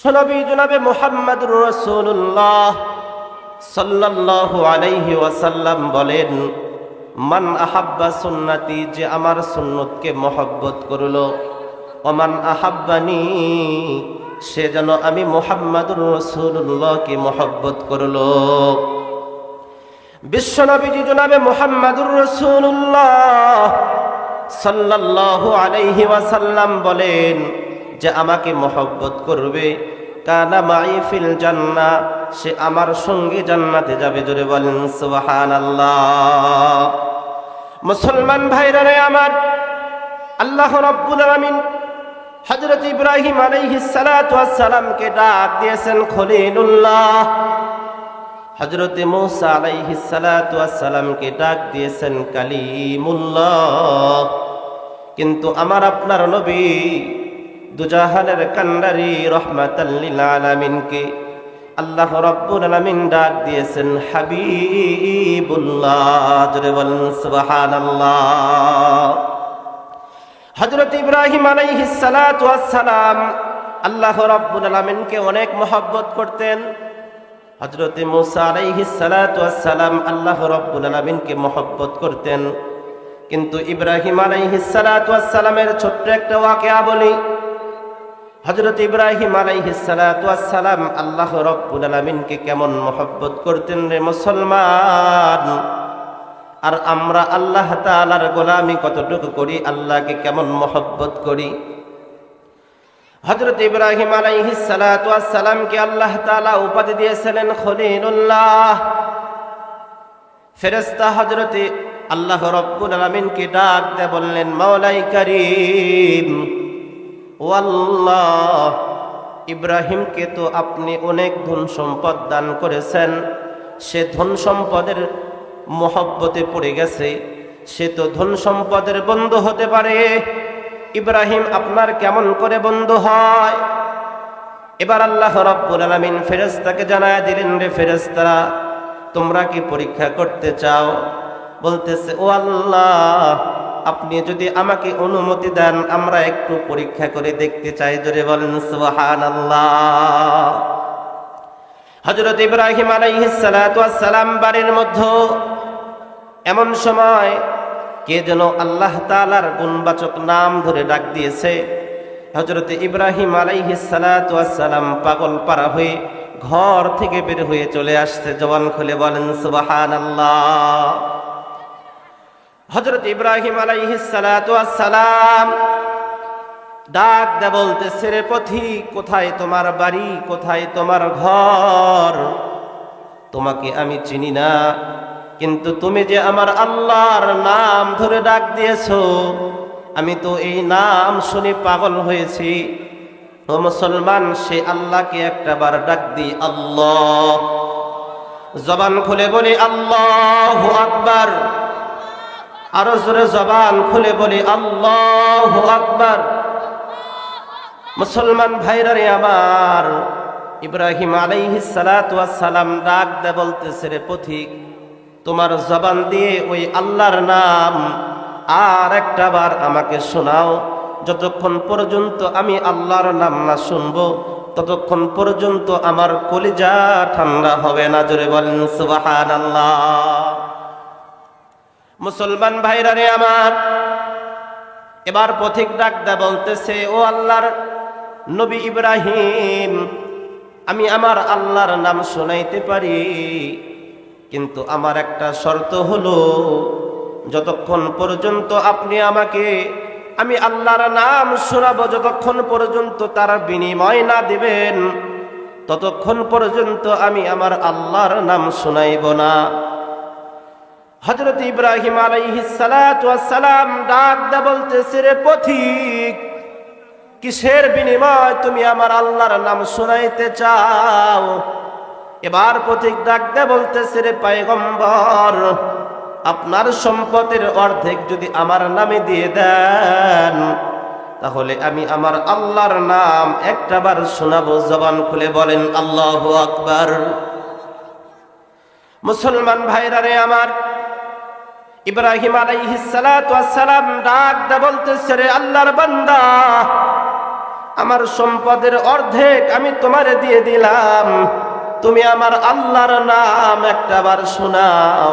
বিশ্বনবী জনাবে মুহাম্মদুর রাসূলুল্লাহ সাল্লাল্লাহু আলাইহি ওয়াসাল্লাম বলেন, মান আহাব্বা সুন্নতি, যে আমার সুন্নতকে মহব্বত করলো, ওমান আহাব্বানি, সে যেন আমি মুহাম্মদুর রাসূলুল্লাহকে মহব্বত করলো। বিশ্বনবী জনাবে মুহাম্মদুর রাসূলুল্লাহ সাল্লাল্লাহু আলাইহি ওয়াসাল্লাম বলেন, যে আমাকে মহব্বত করবে, কানা মাই ফিল জান্নাহ, সে আমার সঙ্গে জান্নাতে যাবে। জোরে বলেন সুবহানাল্লাহ। মুসলমান ভাইরা রে আমার, আল্লাহ রাব্বুল আলামিন হযরত ইব্রাহিম আলাইহিস সালাতু ওয়াস সালামকে ডাক দিয়েছেন খলিলুল্লাহ, হযরত মূসা আলাইহিস সালাতু ওয়াস সালামকে ডাক দিয়েছেন কালিমুল্লাহ। কিন্তু আমার আপনার নবী দুজাহানের কান্ডারি রহমাতাল লিল আলামিনকে আল্লাহ রাব্বুল আলামিন ডাক দিয়েছেন হাবিবুল্লাহ। জোরে বলেন সুবহানাল্লাহ। হযরত ইব্রাহিম আলাইহিস সালাতু ওয়াস সালাম আল্লাহ রাব্বুল আলামিনকে অনেক মহব্বত করতেন। হযরত মূসা আলাইহিস সালাতু ওয়াস সালাম আল্লাহ রাব্বুল আলামিনকে মহব্বত করতেন। কিন্তু ইব্রাহিম আলাইহিস সালাতু ওয়াস সালামের ছোট্ট একটা ওয়াকিয়া বলি। হযরত ইব্রাহিম আলাইহিস সালাতু ওয়াস সালাম আল্লাহ রাব্বুল আলামিনকে কেমন মহব্বত করতেন রে মুসলমান। আর আমরা আল্লাহ তাআলার গোলামি কতটুকু করি, আল্লাহকে কেমন মহব্বত করি। হযরত ইব্রাহিম আলাইহিস সালাতু ওয়াস সালামকে আল্লাহ তাআলা উপাধি দিয়েছিলেন খলিলুল্লাহ। ফেরেশতা হযরত আল্লাহ রাব্বুল আলামিনকে ডাক দিয়ে বললেন, মাওলাই কারীম, ওয়াল্লাহ, ইব্রাহিমকে তো আপনি অনেক ধন সম্পদ দান করেছেন, সে ধন সম্পদের মহব্বতে পড়ে গেছে, সে তো ধন সম্পদের বন্ধু হতে পারে। ইব্রাহিম আপনার কেমন করে বন্ধু হয়? এবার আল্লাহ রাব্বুল আলামিন ফেরেশতাকে জানায় দিলেন, রে ফেরেশতারা, তোমরা কি পরীক্ষা করতে চাও? বলতেছে, ও আল্লাহ, আপনি যদি আমাকে অনুমতি দেন, আমরা একটু পরীক্ষা করে দেখতে চাই। জোরে বলেন সুবহানাল্লাহ। হযরত ইব্রাহিম আলাইহিস সালাতু ওয়াস সালাম বাড়ির মধ্যে এমন সময় কে যেন আল্লাহ তাআলার গুণবাচক নাম ধরে ডাক দিয়েছে। হযরত ইব্রাহিম আলাইহিস সালাতু ওয়াস সালাম পাগল পারা হয়ে ঘর থেকে বের হয়ে চলে আসছে। জবান খুলে বলেন সুবহানাল্লাহ। হযরত ইব্রাহিম আলাইহিস সালাতু ওয়াস সালাম ডাক দে বলতেছে, রে পথিক, কোথায় তোমার বাড়ি, কোথায় তোমার ঘর? তোমাকে আমি চিনি না, কিন্তু তুমি যে আমার আল্লাহর নাম ধরে ডাক দিয়েছো, আমি তো এই নাম শুনে পাগল হয়েছি। ও মুসলমান, সে আল্লাহকে একটা বার ডাক দি, আল্লাহ। জবান খুলে বলি আল্লাহু আকবার। আরো জোরে জবান খুলে বলি আল্লাহু আকবার। মুসলমান ভাইরা রে আমার, ইব্রাহিম আলাইহিস সালাতু ওয়াস সালাম ডাক দে বলতেছে, রে পথিক, তোমার জবান দিয়ে ওই আল্লাহর নাম আর একটা বার আমাকে শোনাও। যতক্ষণ পর্যন্ত আমি আল্লাহর নাম না শুনবো, ততক্ষণ পর্যন্ত আমার কলিজা ঠান্ডা হবে না। জোরে বলেন সুবহানাল্লাহ। মুসলমান ভাইরা রে আমার, এবার পথিক ডাক দে বলতেছে, ও আল্লাহর নবী ইব্রাহিম, আমি আমার আল্লাহর নাম শোনাইতে পারি, কিন্তু আমার একটা শর্ত হলো, যতক্ষণ পর্যন্ত আপনি আমাকে আমি আল্লাহর নাম শোনাবো, যতক্ষণ পর্যন্ত তার বিনিময় না দিবেন, ততক্ষণ পর্যন্ত আমি আমার আল্লাহর নাম শোনাইব না। হযরত ইব্রাহিম আলাইহিস সালাতু ওয়াস সালাম ডাক দে বলতেছে, রে পথিক, কিসের বিনিময় তুমি আমার আল্লাহর নাম শোনাইতে চাও? এবার পথিক ডাক দে বলতেছে, রে পয়গম্বর, আপনার সম্পদের অর্ধেক যদি আমার নামে দিয়ে দেন, তাহলে আমি আমার আল্লাহর নাম একটাবার শোনাবো। জবান খুলে বলেন আল্লাহু আকবার। মুসলমান ভাইরা রে আমার, ইব্রাহিম আলাইহিস সালাতু ওয়াস সালাম ডাক দে বলতেছে, রে আল্লাহর বান্দা, আমার সম্পদের অর্ধেক আমি তোমারে দিয়ে দিলাম, তুমি আমার আল্লাহর নাম একটাবার শোনাও।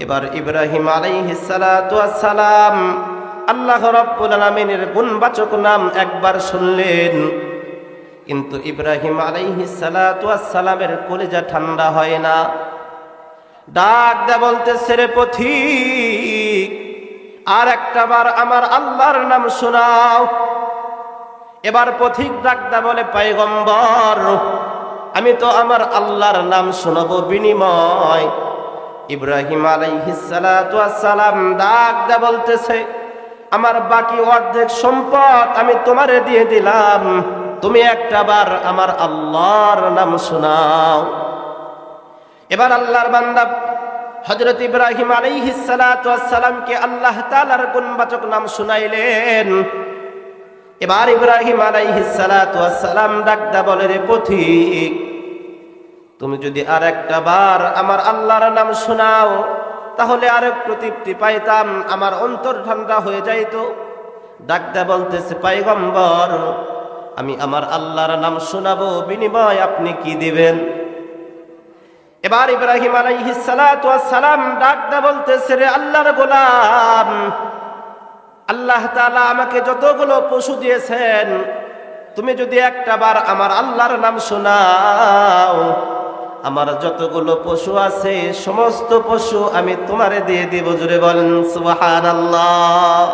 এবার ইব্রাহিম আলাইহিস সালাতু ওয়াস সালাম আল্লাহ রাব্বুল আলামিনের গুণবাচক নাম একবার শুনলেন, কিন্তু ইব্রাহিম আলাইহিস সালাতু ওয়াস সালামের কলিজা ঠান্ডা হয় না। ডাক দে বলতেছে, রে পথিক, আর একটাবার আমার আল্লাহর নাম শোনাও। এবার পথিক ডাক দে বলে, পয়গম্বর, আমি তো আমার আল্লাহর নাম শোনাবো বিনিময়। ইব্রাহিম আলাইহিস সালাতু ওয়াস সালাম ডাক দে বলতেছে, আমার বাকি অর্ধেক সম্পদ আমি তোমারে দিয়ে দিলাম, তুমি একটাবার আমার আল্লাহর নাম শোনাও। এবার আল্লাহর বান্দা হযরত ইব্রাহিম আলাইহিস সালাতু ওয়াস সালামকে আল্লাহ তাআলার গুণবাচক নাম শুনাইলেন। এবার ইব্রাহিম আলাইহিস সালাতু ওয়াস সালাম ডাকদা বলে, রে পথিক, তুমি যদি আর একটা বার আমার আল্লাহর নাম শোনাও তাহলে আরেকটু তৃপ্তি পাইতাম, আমার অন্তর ঠান্ডা হয়ে যাইতো। ডাকদা বলতেছে, পয়গম্বর, আমি আমার আল্লাহর নাম শোনাবো, বিনিময় আপনি কি দিবেন? এবার ইব্রাহিম আলাইহিস সালাতু ওয়াস সালাম ডাকদা বলতেছে, রে আল্লাহর গোলাম, আল্লাহ তাআলা আমাকে যতগুলো পশু দিয়েছেন, তুমি যদি একটা বার আমার আল্লাহর নাম শোনাও, আমার যতগুলো পশু আছে সমস্ত পশু আমি তোমারে দিয়ে দিব। জোরে বলেন সুবহানাল্লাহ।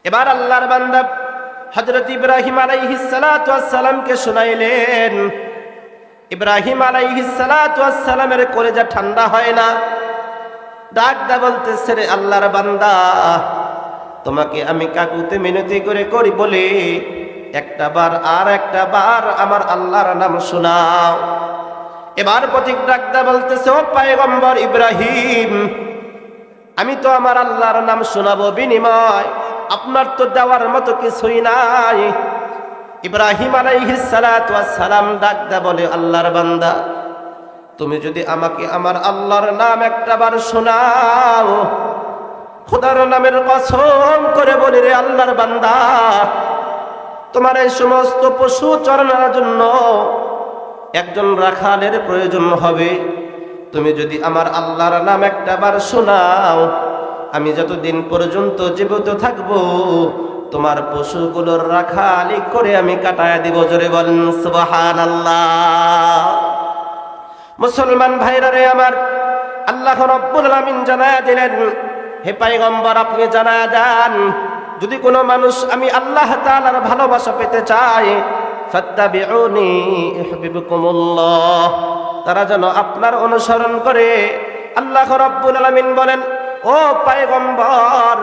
এবার আল্লাহর বান্দা হযরত ইব্রাহিম আলাইহিস সালাতু ওয়াস সালামকে শোনাইলেন। ইব্রাহিম আলাইহিস সালাতু ওয়াস সালামের কলিজা ঠান্ডা হয় না। ডাকদা বলতেছে, রে আল্লাহর বান্দা, তোমাকে আমি কাকুতে মিনতি করে করি বলে একটা বার আর একটা বার আমার আল্লাহর নাম শোনাও। এবার পথিক ডাকদা বলতেছে, ও পয়গম্বর ইব্রাহিম, আমি তো আমার আল্লাহর নাম শোনাবো বিনিময়, আপনার তো দেওয়ার মতো কিছুই নাই। ইব্রাহিম আলাইহিস সালাতু ওয়াস সালাম ডাকদা বলে, আল্লাহর বান্দা, তুমি যদি আমাকে আমার আল্লাহর নাম একটাবার শোনাও, খোদার নামের কসম করে বলি, রে আল্লাহর বান্দা, তোমার এই সমস্ত পশু চরানোর জন্য একজন রাখালের প্রয়োজন হবে। তুমি যদি আমার আল্লাহর নাম একটাবার শোনাও, আমি যতদিন পর্যন্ত জীবিত থাকবো তোমার পশুগুলোর রাখালি করে আমি কাটায়া দিব। জোরে বলেন সুবহানাল্লাহ। মুসলমান ভাইরা রে আমার, আল্লাহ রাব্বুল আলামিন জানায়া দিলেন, হে পয়গম্বর, আপনি জানায়া দেন, যদি কোনো মানুষ আমি আল্লাহ তাআলার ভালোবাসা পেতে চায়, ফাত্তাবিউনি ইউহিব্বুকুমুল্লাহ, তারা যেন আপনার অনুসরণ করে। আল্লাহ রাব্বুল আলামিন বলেন, ও পয়গম্বর,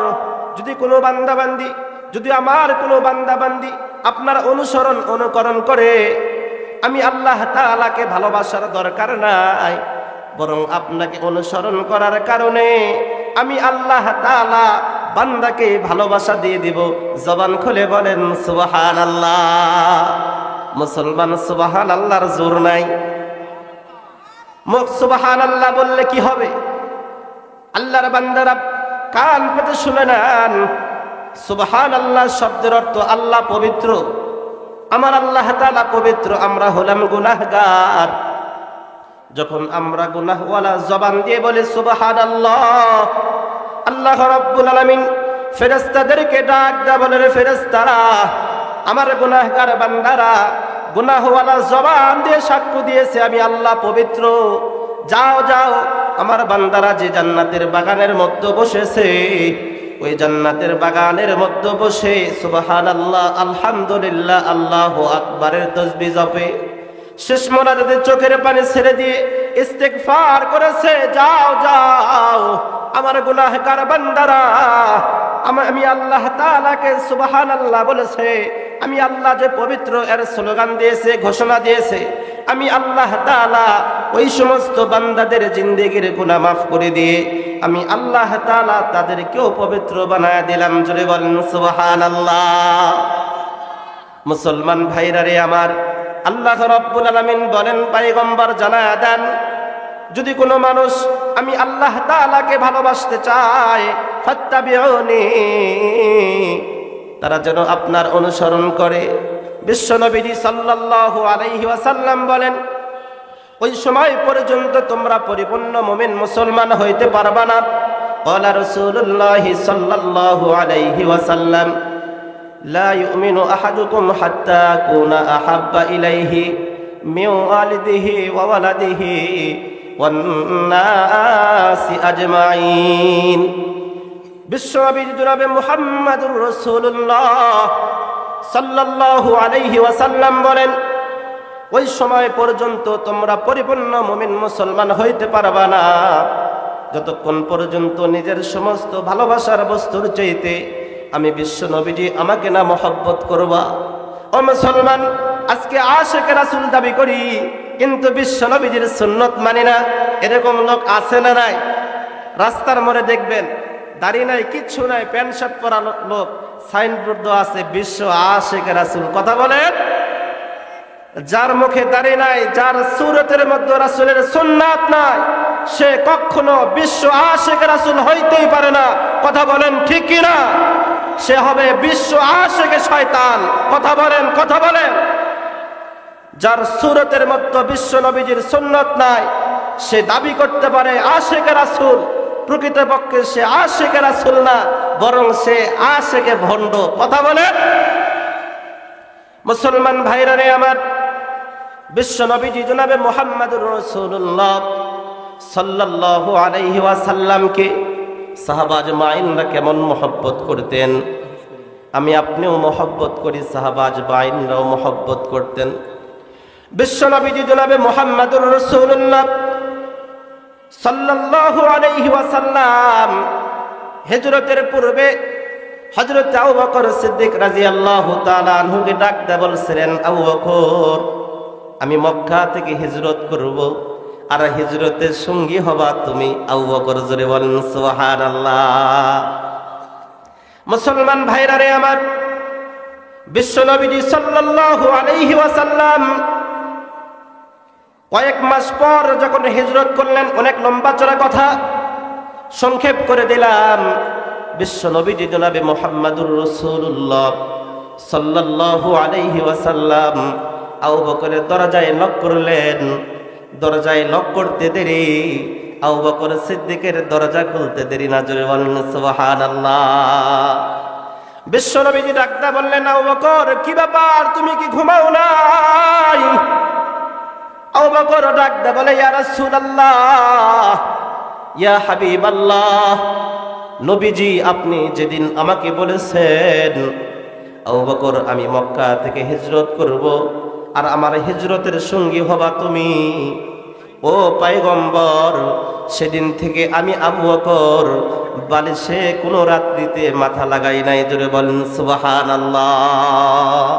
যদি কোনো বান্দাবান্দি, যদি আমার কোনো বান্দাবান্দি আপনার অনুকরণ করে, আমি আল্লাহ তাআলাকে ভালোবাসার দরকার নাই, বরং আপনাকে অনুসরণ করার কারণে আমি আল্লাহ তাআলা বান্দাকে ভালোবাসা দিয়ে দিব। জবান খুলে বলেন সুবহানাল্লাহ। মুসলমান সুবহানাল্লাহর জোর নাই। মুখ সুবহানাল্লাহ বললে কি হবে? আল্লাহর বান্দারা কান পেতে শুনে নেন, সুবহানাল্লাহ শব্দের অর্থ আল্লাহ পবিত্র, আমার আল্লাহ তাআলা পবিত্র, আমরা হলাম গুনাহগার। যখন আমরা গুনাহওয়ালা জবান দিয়ে বলি সুবহানাল্লাহ, আল্লাহ রাব্বুল আলামিন ফেরেশতাদেরকে ডাক দেয়া বলে, রে ফেরেশতারা, আমার গুনাহগার বান্দারা গুনাহওয়ালা জবান দিয়ে সাক্ষ্য দিয়েছে আমি আল্লাহ পবিত্র। যাও যাও, আমার বান্দারা যে জান্নাতের বাগানের মধ্যে বসেছে, ওই জান্নাতের বাগানের মধ্যে বসে সুবহানাল্লাহ, আলহামদুলিল্লাহ, আল্লাহু আকবারের তাসবিহ জপে, শেষ মোনাজাতে চোখের পানি ছেড়ে দিয়ে ইস্তেগফার করেছে। যাও যাও, আমার গুনাহগার বান্দারা আমি আল্লাহ তাআলাকে সুবহানাল্লাহ বলেছে, আমি আল্লাহ যে পবিত্র এর স্লোগান দিয়েছে, ঘোষণা দিয়েছে, আমি আল্লাহ তাআলা ওই সমস্ত বান্দাদের জিন্দেগির গুনাহ মাফ করে দিয়ে আমি আল্লাহ তাআলা তাদেরকেও পবিত্র বানায় দিলাম। জোরে বলেন সুবহানাল্লাহ। মুসলমান ভাইরা রে আমার, আল্লাহ রাব্বুল আলামিন বলেন, পয়গম্বর জানায়া দেন, যদি কোনো মানুষ আমি আল্লাহ তাআলাকে ভালোবাসতে চায়, ফাত্তাবিউনি তারা যেন আপনার অনুসরণ করে। বিশ্বনবীজি সাল্লাল্লাহু আলাইহি ওয়াসাল্লাম বলেন, ওই সময় পর্যন্ত তোমরা পরিপূর্ণ মুমিন মুসলমান হইতে পারবা না। ক্বালা রাসূলুল্লাহ সাল্লাল্লাহু আলাইহি ওয়াসাল্লাম, লা ইউমিনু আহাদুকুম হাত্তা আকুনা আহাব্বা ইলাইহি মিন ওয়ালিদিহি ওয়া ওয়ালাদিহি ওয়ান নাসি আজমাইন। বিশ্বনবী জনাবে মুহাম্মাদুর রাসূলুল্লাহ সাল্লাল্লাহু আলাইহি ওয়াসাল্লাম বলেন, ওই সময় পর্যন্ত তোমরা পরিপূর্ণ মুমিন মুসলমান হইতে পারবা না যতক্ষণ পর্যন্ত নিজের সমস্ত ভালোবাসার বস্তুর চাইতে আমি বিশ্ব নবীজি আমাকে না মহব্বত করবা। ও মুসলমান, আজকে আশিকে রাসূল দাবি করি কিন্তু বিশ্ব নবীজির সুন্নত মানি না, এরকম লোক আছে না নাই? রাস্তার মোড়ে দেখবেন দাড়ি নাই, কিচ্ছু নাই, প্যান্ট শার্ট পরা লোক, সাইনবোর্ড আছে বিশ্ব আশিকে রাসূল। কথা বলেন, যার মুখে দাড়ি নাই, যার সুরতের মধ্যে রাসূলের সুন্নাত নাই, সে কখনো বিশ্ব আশিক রাসূল হইতেই পারে না। কথা বলেন ঠিক কি না? সে হবে বিশ্ব আশিকে শয়তান। কথা বলেন, কথা বলেন। যার সুরতের মধ্যে বিশ্ব নবীজির সুন্নাত নাই, সে দাবি করতে পারে আশিকে রাসূল, প্রকৃতপক্ষে সে আশিকে রাসূল না, বরং সে আশিকে ভণ্ড। কথা বলেন। মুসলমান ভাইরা রে আমার, বিশ্ব নবীজি জনাবে মুহাম্মদুর রাসূলুল্লাহ সাল্লাল্লাহু আলাইহি ওয়াসাল্লামকে সাহাবা আজমাইনরা কেমন মহব্বত করতেন, আমি আপনিও মহব্বত করি, সাহাবা আজমাইনরাও মহব্বত করতেন। বিশ্ব নবীজি জনাবে মুহাম্মদুর রাসূলুল্লাহ সাল্লাল্লাহু আলাইহি ওয়াসাল্লাম হিজরতের পূর্বে হযরত আবু বকর সিদ্দিক রাদিয়াল্লাহু তাআলা আনহুকে ডাক দিয়ে বলছিলেন, আবু বকর, আমি মক্কা থেকে হিজরত করব, আর হিজরতের সঙ্গী হবা তুমি। আবু বকর জোরে বলেন সুবহানাল্লাহ। মুসলমান ভাইরা রে আমার, বিশ্ব নবীজি সাল্লাল্লাহু আলাইহি ওয়াসাল্লাম কয়েক মাস পর যখন হিজরত করলেন, অনেক লম্বা চড়া কথা, সংক্ষেপ করে দিলাম। বিশ্ব নবীজি জনাবে মুহাম্মদুর রাসূলুল্লাহ সাল্লাল্লাহু আলাইহি ওয়াসাল্লাম আবু বকরের দরজায় নক করলেন। দরজায় নক করতে দেরি, আবু বকর সিদ্দিকের দরজা খুলতে দেরি না। জোরে বলেন সুবহানাল্লাহ। বিশ্ব নবীজি ডাকতে বললেন, আবু বকর, কি ব্যাপার, তুমি কি ঘুমাও নাই? আবু বকর ডাকতে বলে, ইয়া রাসূলুল্লাহ, ইয়া হাবিবাল্লাহ, নবীজি আপনি যেদিন আমাকে বলেছেন, আবু বকর, আমি মক্কা থেকে হিজরত করব, আর আমার হিজরতের সঙ্গী হবা তুমি, ও পয়গম্বর, সেদিন থেকে আমি আবু বকর বালিশে কোনো রাত্রিতে মাথা লাগাই নাই। জোরে বলেন সুবহানাল্লাহ।